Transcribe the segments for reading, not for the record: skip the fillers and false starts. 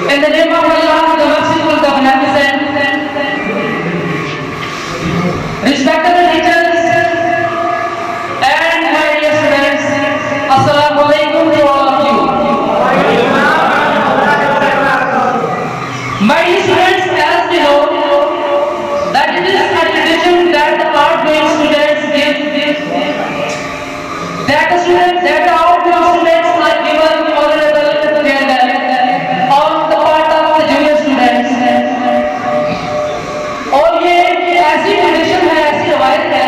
In the name of Allah, the Merciful, the Beneficent, respectable teachers and my dear students, Assalamu alaikum to all of you. My dear students, as we know, that it is a tradition that the outgoing students give, that the outgoing students are given honorable farewell on the part of the junior students. और ये ऐसी tradition है, ऐसी रवायत है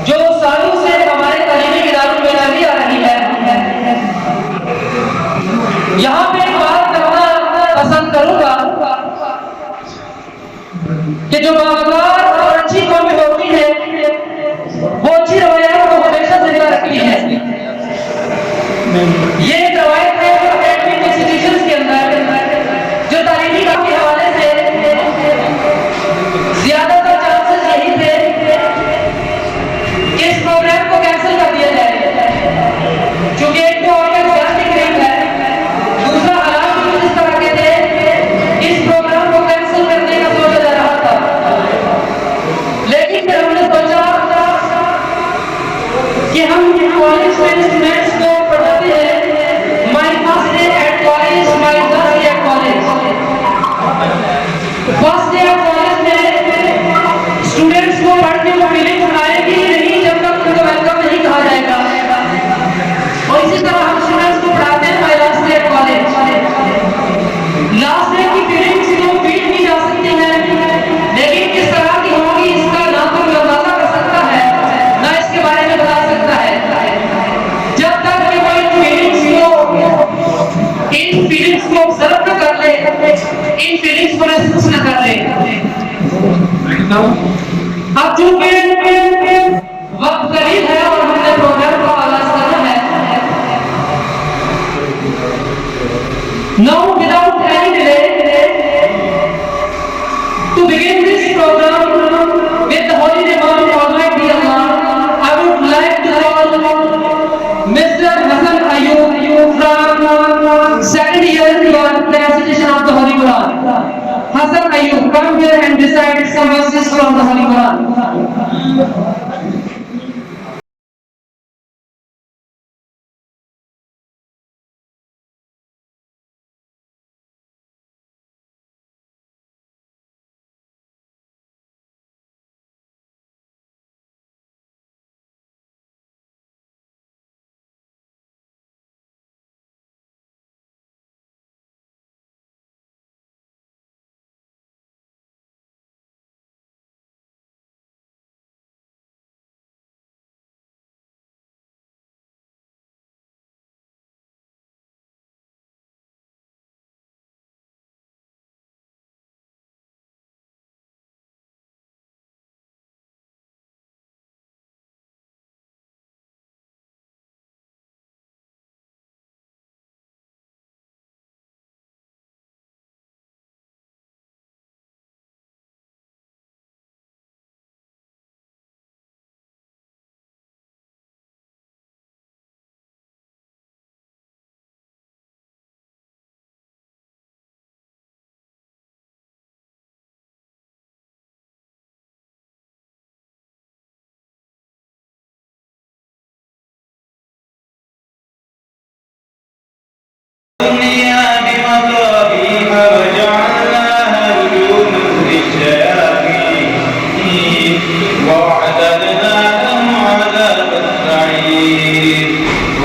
जो सालों से हमारे तालीमी इदारों में चली आ रही है। यहाँ पे एक बात करना पसंद करूंगा कि जो बावकार और अच्छी कौमें होती है वो अच्छी रवायत को हमेशा जिंदा रखती है। ये एक रवायत है जो एकेडमिक इंस्टीट्यूशंस के अंदर जो तालीमी काम के हवाले से ज्यादातर चांसेस यही थे कि इस प्रोग्राम को कैंसिल कर दिया जाए, क्योंकि एक तो ऑर्गेनाइजेशन ग्रेड है, दूसरा हालात भी इस तरह के थे इस प्रोग्राम को कैंसिल करने का सोचा जा रहा था। लेकिन फिर हमने सोचा कि हम कॉलेज में स्टूडेंट्स को पढ़ाते हैं, my first day at college, my last day at college. First day of college में स्टूडेंट्स को पढ़ के वो फीलिंग आएगी नहीं जब तक उनको वेलकम नहीं कहा जाएगा। और इसी तरह हम स्टूडेंट्स को पढ़ाते हैं my last day at college. Last day की फीलिंग्स को फील की जा सकती है, लेकिन किस तरह की होगी इसका ना तो कोई अंदाजा कर सकता है ना इसके बारे में बता सकता है, जब तक कि वो इन फीलिंग्स को ऑब्जर्व न कर ले, इन फीलिंग्स को महसूस न कर ले। अब चूंकि वक्त करीब है और हमने प्रोग्राम को आगाज करना है, now without any delay to begin this program with the holy name of Almighty Allah, I would like to call Mr. Hasan Ayub from second year recitation of the Holy Quran. Hasan Ayub, come here and recite some verses from the Holy Quran.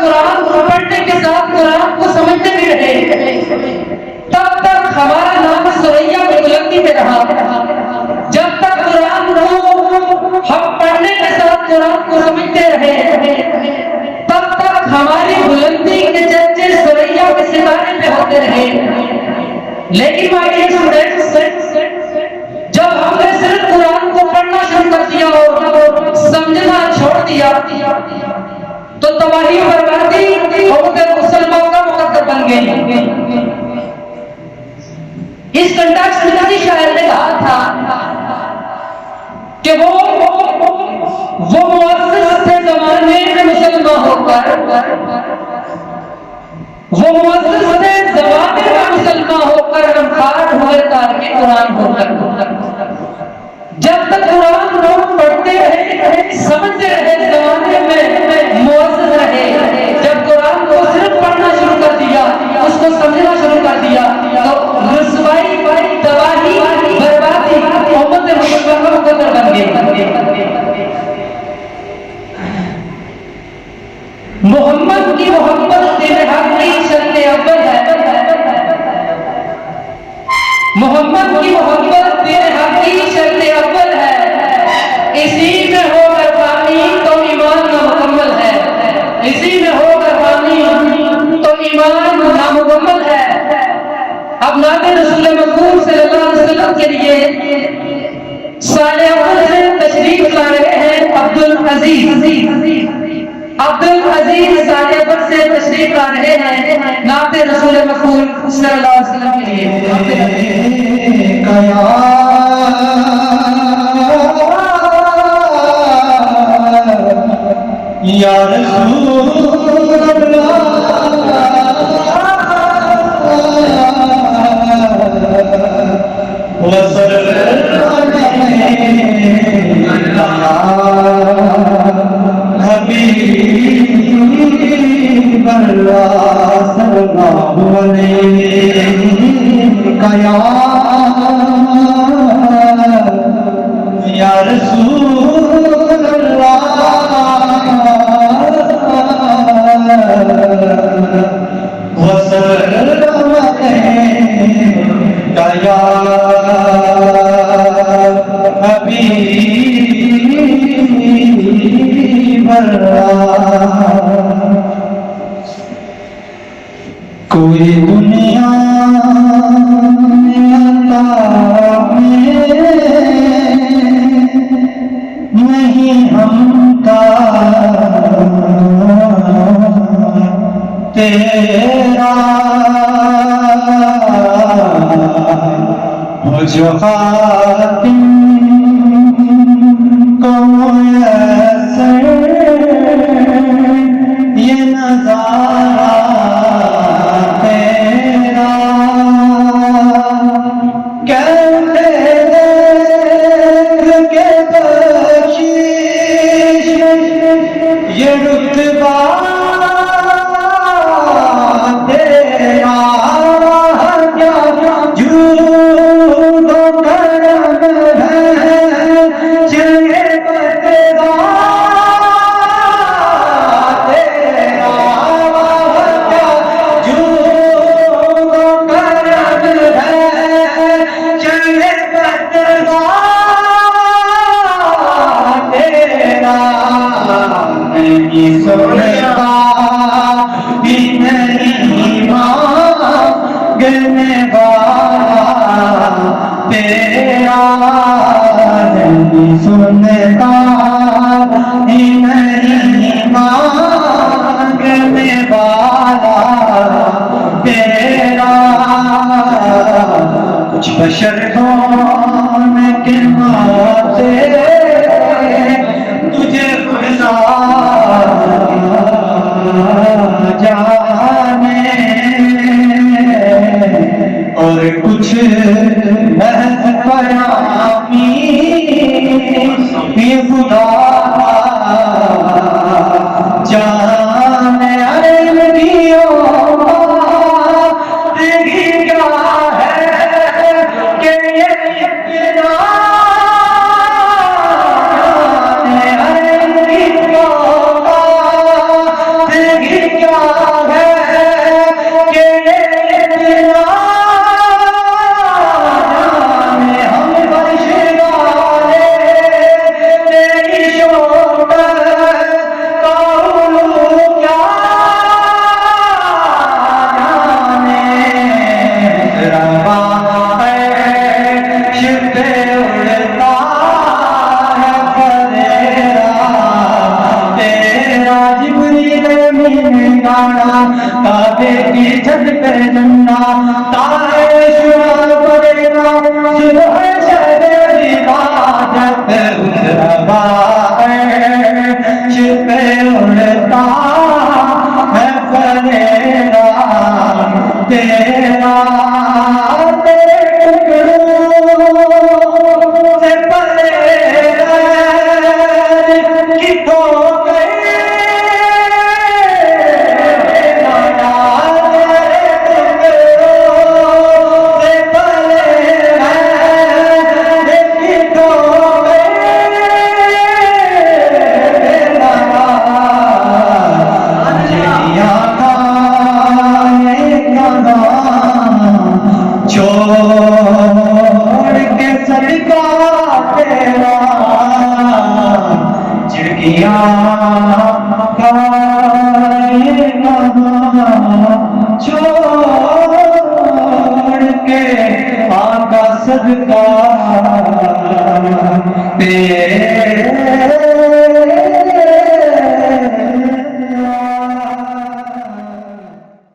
तक कुरान को पढ़ने के साथ कुरान को समझते भी रहे, तब तक हमारा नाम सुरैया की बुलंदी पे रहा। जब तक कुरान को हम पढ़ने के साथ कुरान को समझते रहे, तब तक हमारी बुलंदी के चर्चे सुरैया के सितारे पे होते रहे। लेकिन माय डियर स्टूडेंट्स, जब हमने सिर्फ कुरान को पढ़ना शुरू कर दिया और समझना छोड़ दिया, तो तबाही बर्बादी उम्मत मुसलमान का मुकद्दर बन गई। इस कंटेक्स्ट में किसी शायर ने कहा था कि वो मुअज़्ज़िज़ थे ज़माने में मुसलमान होकर, वो मुअज़्ज़िज़ थे ज़माने में मुसलमान होकर, गमखार हुए तारके कुरान होकर। जब तक कुरान लोग पढ़ते रहे, समझते रहे, ज़माने में मुअज़्ज़िज़ रहे। जब कुरान को सिर्फ पढ़ना शुरू कर दिया, उसको समझना शुरू कर दिया, तो रुसवाई, तबाही, बर्बादी उम्मत मुसलमान का मुकद्दर बन गई। मोहम्मद की मोहब्बत तेरे हक की शर्त अव्वल है। मोहम्मद की मोहब्बत तेरे हक की शर्त अव्वल है। इसी में होकर पानी तो ईमान नामुकम्मल है। इसी में होकर पानी तो ईमान नामुकम्मल है। अब नाते रसूल मकबूल सल्लल्लाहु अलैहि वसल्लम के लिए साले अव्वल से तशरीफ ला रहे हैं अब्दुल अजीज साले अव्वल से तशरीफ ला रहे हैं नाते रसूल मकबूल सल्लल्लाहु अलैहि वसल्लम के लिए। या रसूल या रसूल अल्लाह वसल्लम या हबीब अल्लाह। कोई दुनिया में नहीं हमका तेरा हो जो खातिम को मुयस्सर ये नज़ारा तेरा। कहते देख के बख्शिश ये रुतबा तेरा, क्या झूठ करम है चले बतरा तेरा, क्या झूठ करम है चले बतरा तेरा। नहीं सुनता भी नहीं मांगने वाला तेरा, नहीं सुनता भी नहीं मांगने वाला तेरा। कुछ बशर होने के नाते तुझे खुदा जाने, और कुछ महज परामी भी खुदा जाने। अरे नदियों देखी क्या है कि ये इतना अरे नदियों देखी यहाँ खाए कहाँ छोड़ के आका सदका तेरे